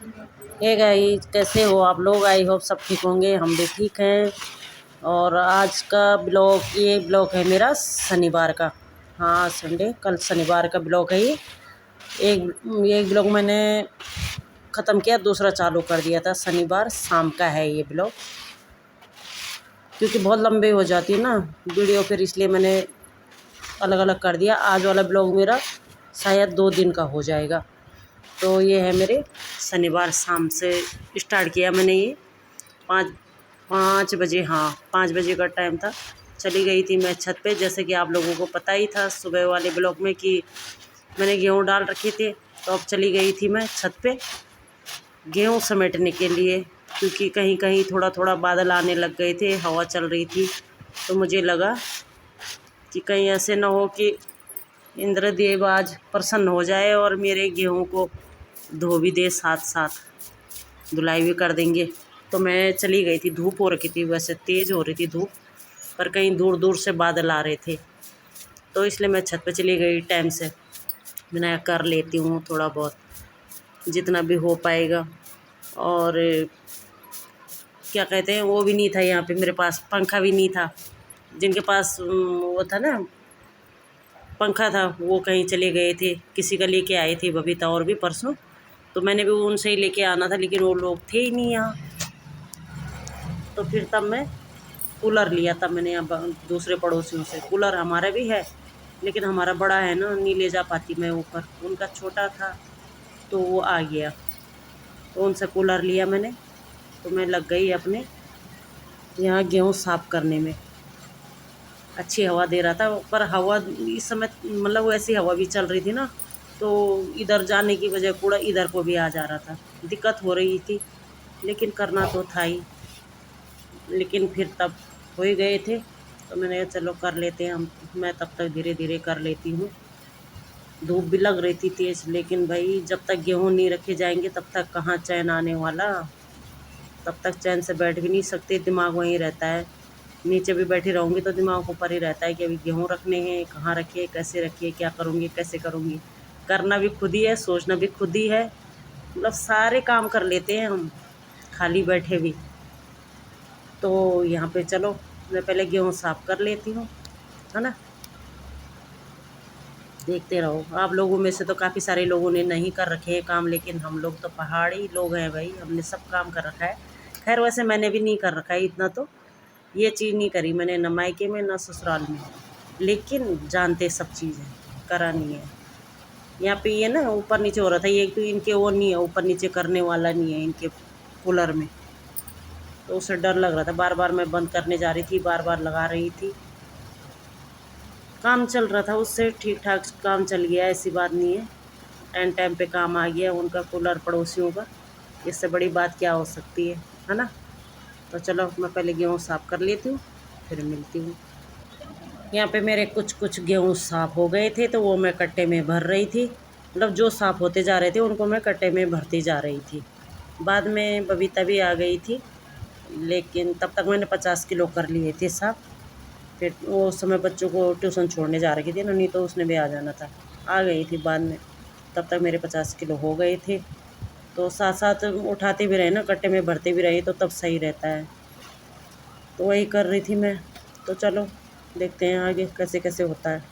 Hey guys, कैसे हो आप लोग? आई होप सब ठीक होंगे, हम भी ठीक हैं। और आज का ब्लॉग, ये ब्लॉग है मेरा शनिवार का। हाँ, संडे, कल शनिवार का ब्लॉग है ये। एक ब्लॉग मैंने ख़त्म किया, दूसरा चालू कर दिया था। शनिवार शाम का है ये ब्लॉग, क्योंकि बहुत लंबे हो जाती है ना वीडियो, फिर इसलिए मैंने अलग अलग कर दिया। आज वाला ब्लॉग मेरा शायद 2 दिन का हो जाएगा। तो ये है मेरे शनिवार शाम से स्टार्ट किया मैंने ये। 5 बजे, हाँ 5 बजे का टाइम था। चली गई थी मैं छत पे, जैसे कि आप लोगों को पता ही था सुबह वाले ब्लॉग में कि मैंने गेहूँ डाल रखे थे। तो अब चली गई थी मैं छत पे गेहूँ समेटने के लिए, क्योंकि कहीं कहीं थोड़ा थोड़ा बादल आने लग गए थे, हवा चल रही थी। तो मुझे लगा कि कहीं ऐसे ना हो कि इंद्रदेव आज प्रसन्न हो जाए और मेरे गेहूँ को धो भी दे, साथ साथ धुलाई भी कर देंगे। तो मैं चली गई थी, धूप हो रखी थी, वैसे तेज़ हो रही थी धूप, पर कहीं दूर दूर से बादल आ रहे थे। तो इसलिए मैं छत पे चली गई टाइम से। मैंने कर लेती हूँ थोड़ा बहुत, जितना भी हो पाएगा। और क्या कहते हैं, वो भी नहीं था यहाँ पे मेरे पास, पंखा भी नहीं था। जिनके पास वो था ना पंखा था, वो कहीं चले गए थे, किसी का लेके आए थे बबीता और भी परसों। तो मैंने भी उनसे ही लेके आना था, लेकिन वो लोग थे ही नहीं यहाँ। तो फिर तब मैं कूलर लिया, तब मैंने यहाँ दूसरे पड़ोसियों से। कूलर हमारा भी है, लेकिन हमारा बड़ा है ना, नहीं ले जा पाती मैं ऊपर, उनका छोटा था तो वो आ गया। तो उनसे कूलर लिया मैंने। तो मैं लग गई अपने यहाँ गेहूँ साफ़ करने में। अच्छी हवा दे रहा था, पर हवा इस समय मतलब वैसी हवा भी चल रही थी ना, तो इधर जाने की वजह कूड़ा इधर को भी आ जा रहा था, दिक्कत हो रही थी। लेकिन करना तो था ही। लेकिन फिर तब हो ही गए थे, तो मैंने कहा चलो कर लेते हैं हम। मैं तब तक धीरे धीरे कर लेती हूँ। धूप भी लग रही थी तेज़, लेकिन भाई जब तक गेहूँ नहीं रखे जाएंगे तब तक कहाँ चैन आने वाला। तब तक चैन से बैठ भी नहीं सकते, दिमाग वहीं रहता है। नीचे भी बैठी रहूँगी तो दिमाग ऊपर ही रहता है कि अभी गेहूँ रखने हैं, कहाँ रखे, कैसे रखिए, क्या करूँगी, कैसे करूँगी। करना भी खुद ही है, सोचना भी खुद ही है, मतलब सारे काम कर लेते हैं हम खाली बैठे भी। तो यहाँ पे चलो मैं पहले गेहूँ साफ़ कर लेती हूँ, है ना। देखते रहो। आप लोगों में से तो काफ़ी सारे लोगों ने नहीं कर रखे हैं काम, लेकिन हम लोग तो पहाड़ी लोग हैं भाई, हमने सब काम कर रखा है। खैर वैसे मैंने भी नहीं कर रखा है इतना, तो ये चीज़ नहीं करी मैंने, न मायके में न ससुराल में। लेकिन जानते सब चीज़ है, करा नहीं है। यहाँ पे ये ना ऊपर नीचे हो रहा था, ये तो इनके वो नहीं है, ऊपर नीचे करने वाला नहीं है इनके कूलर में। तो उससे डर लग रहा था, बार बार मैं बंद करने जा रही थी, बार बार लगा रही थी। काम चल रहा था, उससे ठीक ठाक काम चल गया, ऐसी बात नहीं है। एंड टाइम पे काम आ गया उनका कूलर, पड़ोसियों का। इससे बड़ी बात क्या हो सकती है ना। तो चलो मैं पहले गेहूँ साफ़ कर लेती हूँ, फिर मिलती हूँ। यहाँ पे मेरे कुछ कुछ गेहूँ साफ़ हो गए थे, तो वो मैं कट्टे में भर रही थी। मतलब जो साफ़ होते जा रहे थे उनको मैं कट्टे में भरती जा रही थी। बाद में बबीता भी आ गई थी, लेकिन तब तक मैंने 50 किलो कर लिए थे साफ़। फिर वो उस समय बच्चों को ट्यूशन छोड़ने जा रही थी ना, नहीं तो उसने भी आ जाना था। आ गई थी बाद में, तब तक मेरे 50 किलो हो गए थे। तो साथ साथ उठाते भी रहे ना, कट्टे में भरते भी रहे, तो तब सही रहता है। तो वही कर रही थी मैं। तो चलो देखते हैं आगे कैसे कैसे होता है।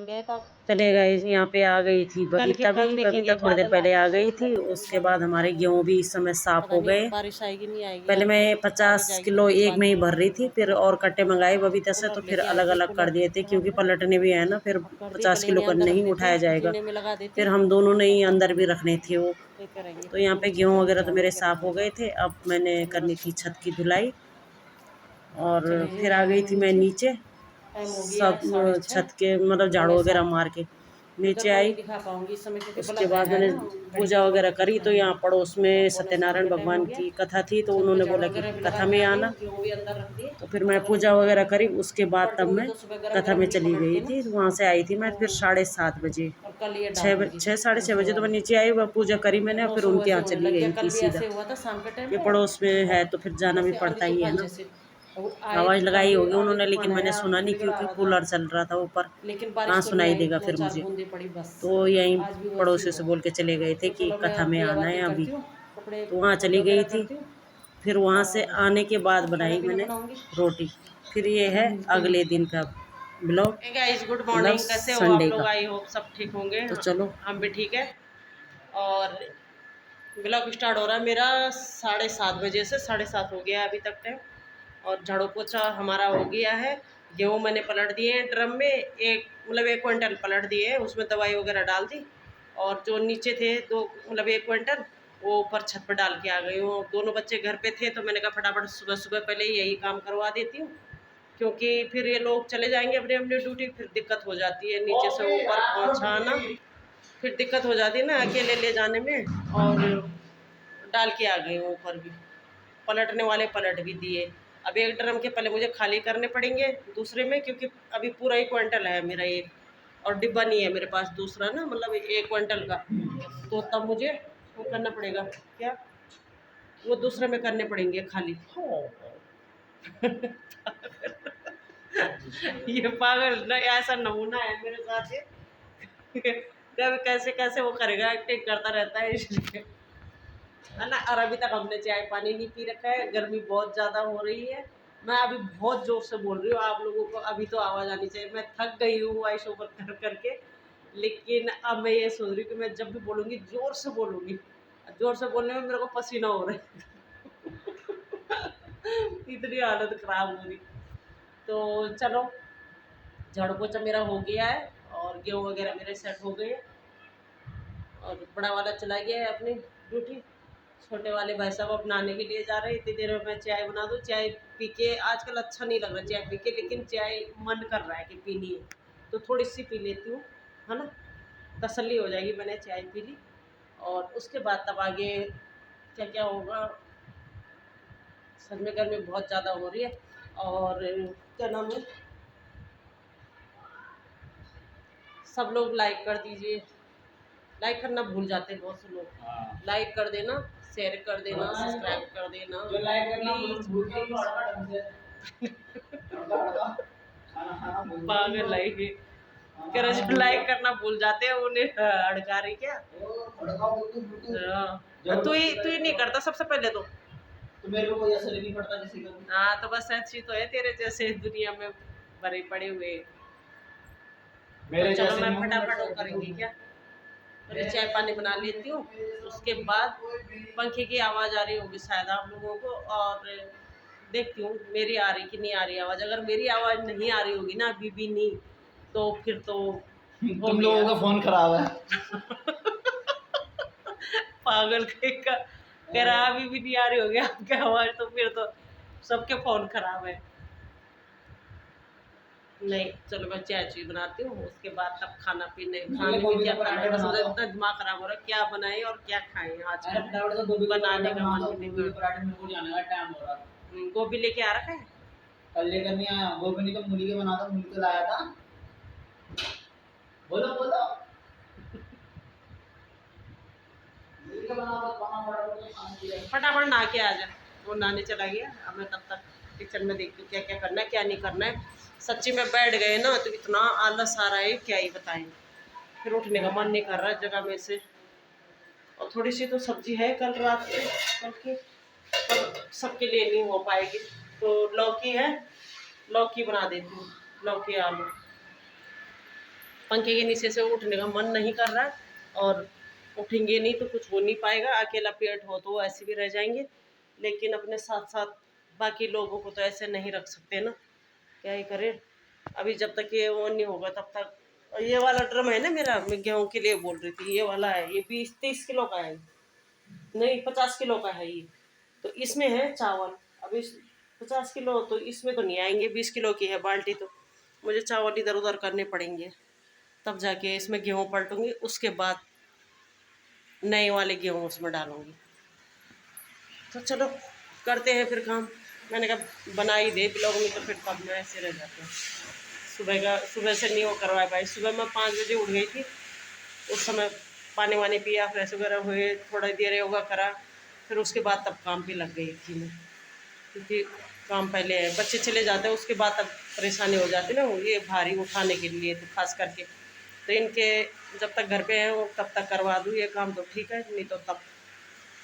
गए तो चले गए। यहाँ पे आ गई थी बबीता थोड़ी देर पहले आ गई थी। उसके बाद हमारे गेहूँ भी इस समय साफ हो गए। बारिश आएगी नहीं आएगी। पहले मैं 50 किलो एक में ही भर रही थी, फिर और कट्टे मंगाए बबीता से, तो फिर अलग अलग कर दिए थे, क्योंकि पलटने भी है ना, फिर 50 किलो का नहीं उठाया जाएगा, फिर हम दोनों ने ही अंदर भी रखने थे वो। तो यहाँ पे गेहूँ वगैरह तो मेरे साफ हो गए थे। अब मैंने करनी थी छत की धुलाई, और फिर आ गई थी मैं नीचे। सब छत के मतलब झाड़ू वगैरह मार के नीचे आई। उसके बाद मैंने पूजा वगैरह करी। तो यहाँ पड़ोस में सत्यनारायण भगवान की कथा थी, तो उन्होंने बोला कि कथा में आना, तो फिर मैं पूजा वगैरह करी। उसके बाद तब मैं कथा में चली गई थी। वहाँ से आई थी मैं फिर 7:30 बजे, 6 साढ़े 6 बजे तो मैं नीचे आई, वह पूजा करी मैंने, और फिर उनके यहाँ चली गई थी सीधा। ये पड़ोस में है तो फिर जाना भी पड़ता ही है ना। आवाज़ लगाई होगी उन्होंने, लेकिन मैंने सुना नहीं, क्योंकि कूलर चल रहा था ऊपर, कहाँ सुनाई देगा फिर मुझे। तो यहीं पड़ोसी से बोल के चले गए थे कि कथा में आना है अभी, तो वहाँ चली गई थी। फिर वहाँ से आने के बाद बनाई मैंने रोटी। फिर ये है अगले दिन का ब्लॉग। गाइस गुड मॉर्निंग, कैसे हो आप लोग? आई होप सब ठीक होंगे। तो चलो हम भी ठीक है। और ब्लॉग स्टार्ट हो रहा है मेरा 7:30 बजे से। 7:30 हो गया अभी तक टाइम। और झाड़ू पोछा हमारा हो गया है। गेहूँ मैंने पलट दिए हैं ड्रम में, एक 1 क्विंटल पलट दिए हैं, उसमें दवाई वगैरह डाल दी। और जो नीचे थे 1 क्विंटल, वो ऊपर छत पर डाल के आ गई हूँ। दोनों बच्चे घर पे थे, तो मैंने कहा फटाफट सुबह सुबह पहले यही काम करवा देती हूँ, क्योंकि फिर ये लोग चले जाएंगे अपनी अपनी ड्यूटी, फिर दिक्कत हो जाती है नीचे से ऊपर पहुँचाना, फिर दिक्कत हो जाती है ना अकेले ले जाने में। और डाल के आ गई हूँ ऊपर भी, पलटने वाले पलट भी दिए। अब एक ड्रम के पहले मुझे खाली करने पड़ेंगे दूसरे में, क्योंकि अभी पूरा 1 क्विंटल है मेरा एक, और डिब्बा नहीं है मेरे पास दूसरा ना, मतलब 1 क्विंटल का। तो तब मुझे वो करना पड़ेगा, क्या वो दूसरे में करने पड़ेंगे खाली। ये पागल ना, ऐसा नमूना है मेरे साथ ये। कभी कैसे कैसे वो करेगा, एक्टिंग करता रहता है, इसलिए है ना। और अभी तक हमने चाय पानी नहीं पी रखा है, गर्मी बहुत ज़्यादा हो रही है। मैं अभी बहुत ज़ोर से बोल रही हूँ, आप लोगों को अभी तो आवाज़ आनी चाहिए। मैं थक गई हूँ वॉइस ओवर कर करके, लेकिन अब मैं ये सोच रही हूँ कि मैं जब भी बोलूँगी ज़ोर से बोलूँगी। ज़ोर से बोलने में मेरे को पसीना हो रहा है। इतनी हालत ख़राब हो रही। तो चलो, झाड़ू पोछा मेरा हो गया है, और गेहूँ वगैरह मेरे सेट हो गए, और बड़ा वाला चला गया है अपनी ड्यूटी। छोटे वाले भाई साहब अब नहाने के लिए जा रहे हैं। इतनी देर में मैं चाय बना दूँ। चाय पी के आजकल अच्छा नहीं लग रहा चाय पी के, लेकिन चाय मन कर रहा है कि पीनी है, तो थोड़ी सी पी लेती हूँ, है ना, तसल्ली हो जाएगी। मैंने चाय पी ली, और उसके बाद तब आगे क्या क्या होगा। सच में गर्मी बहुत ज़्यादा हो रही है। और क्या नाम है, सब लोग लाइक कर दीजिए। लाइक करना भूल जाते हैं बहुत से लोग। लाइक कर देना, शेयर कर देना, सब्सक्राइब कर देना, जो लाइक करना पागल लाइक कर, जो लाइक करना भूल जाते हैं उन्हें हड़का रही क्या। तू ही नहीं करता सबसे पहले तो मेरे को कोई असर नहीं पड़ता किसी का। हाँ, तो बस अच्छी तो है तेरे जैसे दुनिया में भरे पड़े हुए। तो चलो मैं फटाफट वो करेंगी क्या, पहले चाय पानी बना लेती हूँ। उसके बाद पंखे की आवाज़ आ रही होगी शायद आप लोगों को, और देखती हूँ मेरी आ रही कि नहीं आ रही आवाज़। अगर मेरी आवाज़ नहीं आ रही होगी ना अभी भी नहीं, तो फिर तो तुम लोगों का फ़ोन खराब है। पागल का कह रहा अभी भी नहीं आ रही होगी आपकी आवाज़, तो फिर तो सबके फ़ोन खराब है। नहीं चलो, मैं चाय चीज बनाती हूँ, उसके बाद तब खाने में क्या खाना, बस इतना दिमाग खराब हो रहा है क्या बनाए और क्या खाएं आजकल। बनाने का मन नहीं कर रहा। गोभी लेके आ रखा है, कल लेकर नहीं आया। गोभी नहीं तो मूली के बनाता, मूली तो लाया था। बोलो बोलो। फटाफट नहा के आ जा। वो नहाने चला गया, अब मैं तब तक किचन में देखती हूँ क्या क्या करना है क्या नहीं करना है। सच्ची में बैठ गए ना तो इतना आलस आ रहा है क्या ही बताएं, फिर उठने का मन नहीं कर रहा जगह में से। और थोड़ी सी तो सब्जी है कल रात से, कल की, पर सबके लिए नहीं हो पाएगी। तो लौकी है, लौकी बना देती हूँ, लौकी आलू। पंखे के नीचे से उठने का मन नहीं कर रहा, और उठेंगे नहीं तो कुछ हो नहीं पाएगा। अकेला पेट हो तो वो ऐसे भी रह जाएंगे, लेकिन अपने साथ साथ बाकी लोगों को तो ऐसे नहीं रख सकते ना, क्या ही करें। अभी जब तक ये वो नहीं होगा तब तक। और ये वाला ड्रम है ना मेरा, मैं गेहूँ के लिए बोल रही थी, ये वाला है, ये 20-30 किलो का है, नहीं 50 किलो का है ये। तो इसमें है चावल। अभी 50 किलो तो इसमें तो नहीं आएंगे, 20 किलो की है बाल्टी, तो मुझे चावल इधर उधर करने पड़ेंगे, तब जाके इसमें गेहूँ पलटूंगी, उसके बाद नए वाले गेहूँ उसमें डालूंगी। तो चलो करते हैं फिर काम। मैंने कहा बना ही दे ब्लॉग में, तो फिर तब मैं ऐसे रह जाते हैं। सुबह से नहीं वो करवाया भाई। सुबह मैं 5 बजे उठ गई थी, उस समय पानी वानी पिया, फ्रेश वगैरह हुए, थोड़ा देर योगा करा, फिर उसके बाद तब काम पे लग गई थी मैं। क्योंकि काम पहले है, बच्चे चले जाते हैं उसके बाद तब परेशानी हो जाती है ना, ये भारी उठाने के लिए तो खास करके। तो इनके जब तक घर पे हैं वो तब तक करवा दूँ ये काम तो ठीक है, नहीं तो तब।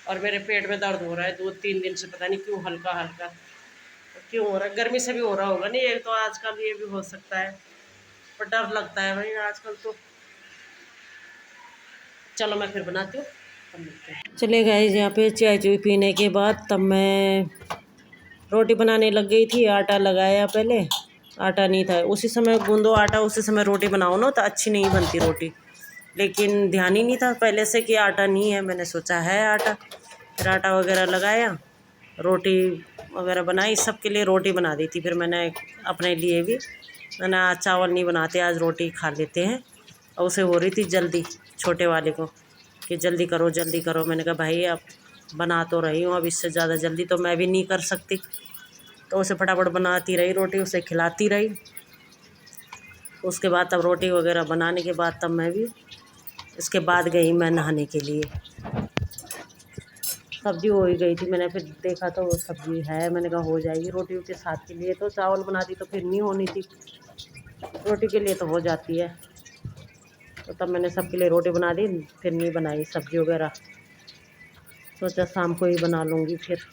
और मेरे पेट में दर्द हो रहा है 2-3 दिन से, पता नहीं क्यों, हल्का हल्का क्यों हो रहा है। गर्मी से भी हो रहा होगा नहीं, एक तो आजकल ये भी हो सकता है, पर डर लगता है भाई आजकल तो। चलो मैं फिर बनाती हूँ, तब मिलते हैं। चले गए यहाँ पे चाय चुई पीने के बाद तब मैं रोटी बनाने लग गई थी। आटा लगाया पहले, आटा नहीं था, उसी समय गूंदो आटा, उसी समय रोटी बनाओ ना तो अच्छी नहीं बनती रोटी। लेकिन ध्यान ही नहीं था पहले से कि आटा नहीं है, मैंने सोचा है आटा। फिर आटा वगैरह लगाया, रोटी वगैरह बनाई, सबके लिए रोटी बना दी थी। फिर मैंने अपने लिए भी, मैंने आज चावल नहीं बनाते, आज रोटी खा लेते हैं। और उसे हो रही थी जल्दी, छोटे वाले को, कि जल्दी करो जल्दी करो। मैंने कहा भाई अब बना तो रही हूँ, अब इससे ज़्यादा जल्दी तो मैं भी नहीं कर सकती। तो उसे फटाफट बनाती रही रोटी, उसे खिलाती रही। उसके बाद तब रोटी वगैरह बनाने के बाद तब मैं भी, इसके बाद गई मैं नहाने के लिए। सब्ज़ी हो ही गई थी, मैंने फिर देखा तो वो सब्ज़ी है, मैंने कहा हो जाएगी रोटियों के साथ के लिए। तो चावल बनाती तो फिर नहीं होनी थी, रोटी के लिए तो हो जाती है। तो तब मैंने सबके लिए रोटी बना दी, फिर नहीं बनाई सब्ज़ी वगैरह, सोचा शाम को ही बना लूँगी फिर।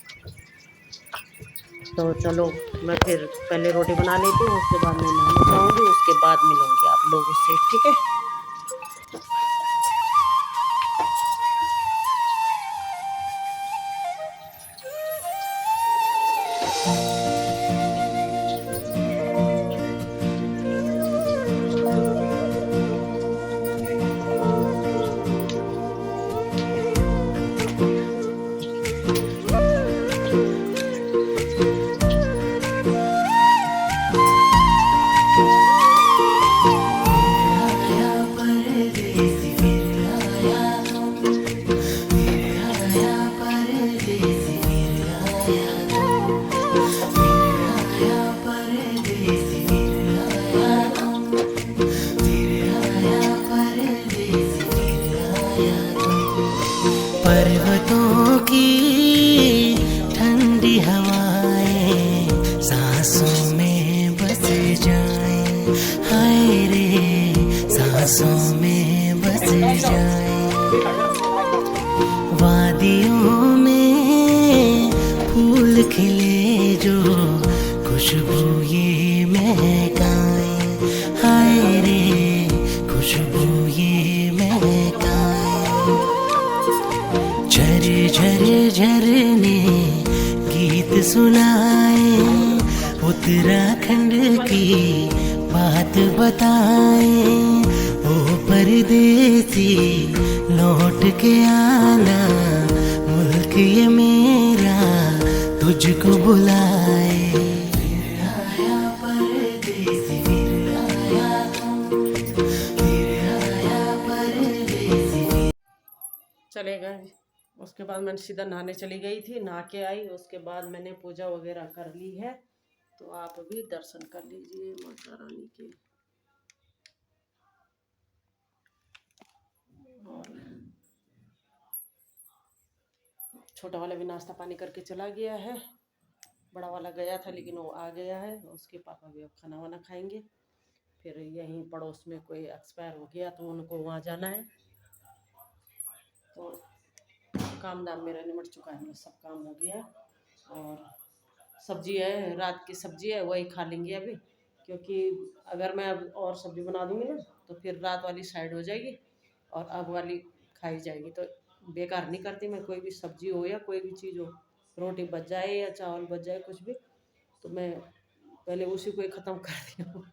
तो चलो मैं फिर पहले रोटी बना लेती हूँ, उसके बाद मैं नहाने जाऊँगी, उसके बाद मिलूँगी आप लोगों से, ठीक है। पर्वतों की ठंडी हवाएं सांसों में बस जाएं, हाय रे सांसों में बस जाएं। वादियों में फूल खिले जो खुशबू ये महकाएं, हाय रे खुशबू ये महकाएं। झर झर झरने गीत सुनाए, उत्तराखंड की बात बताए। ओ परदेसी लौट के आना, मुल्क ये मेरा तुझको बुलाए। फिर आया परदेसी, फिर आया तुम, फिर आया परदेसी। चले गए, उसके बाद मैंने सीधा नहाने चली गई थी, नहा के आई, उसके बाद मैंने पूजा वगैरह कर ली है। तो आप भी दर्शन कर लीजिए माता रानी के। और छोटा वाला भी नाश्ता पानी करके चला गया है, बड़ा वाला गया था लेकिन वो आ गया है। उसके पापा भी अब खाना वाना खाएंगे। फिर यहीं पड़ोस में कोई एक्सपायर हो गया तो उनको वहाँ जाना है। तो काम दाम मेरा निमट चुका है, सब काम हो गया। और सब्जी है, रात की सब्जी है, वही खा लेंगे अभी, क्योंकि अगर मैं अब और सब्ज़ी बना दूँगी ना तो फिर रात वाली साइड हो जाएगी और अब वाली खाई जाएगी। तो बेकार नहीं करती मैं, कोई भी सब्ज़ी हो या कोई भी चीज़ हो, रोटी बच जाए या चावल बच जाए कुछ भी, तो मैं पहले उसी को ही ख़त्म करती हूँ।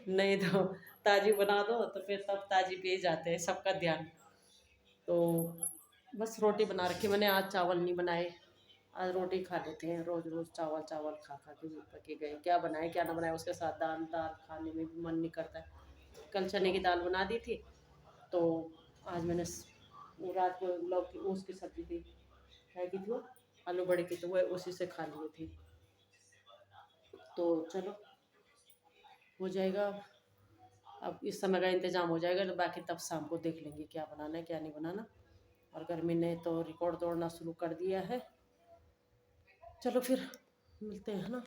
नहीं तो ताज़ी बना दो तो फिर तब ताज़ी पे ही जाते हैं सबका ध्यान। तो बस रोटी बना रखी मैंने, आज चावल नहीं बनाए। आज रोटी खा लेते हैं, रोज़ रोज़ चावल चावल खा खा के भी पके गए। क्या बनाए क्या ना बनाए, उसके साथ दाल दाल खाने में भी मन नहीं करता है। कल चने की दाल बना दी थी, तो आज मैंने वो रात को लौकी उसकी सब्ज़ी थी, क्या की थी वो, आलू बड़े की, तो वह उसी से खा लिए थे। तो चलो हो जाएगा, अब इस समय का इंतज़ाम हो जाएगा, तो बाकी तब शाम को देख लेंगे क्या बनाना है क्या नहीं बनाना। और गर्मी ने तो रिकॉर्ड तोड़ना शुरू कर दिया है। चलो फिर मिलते हैं, है ना।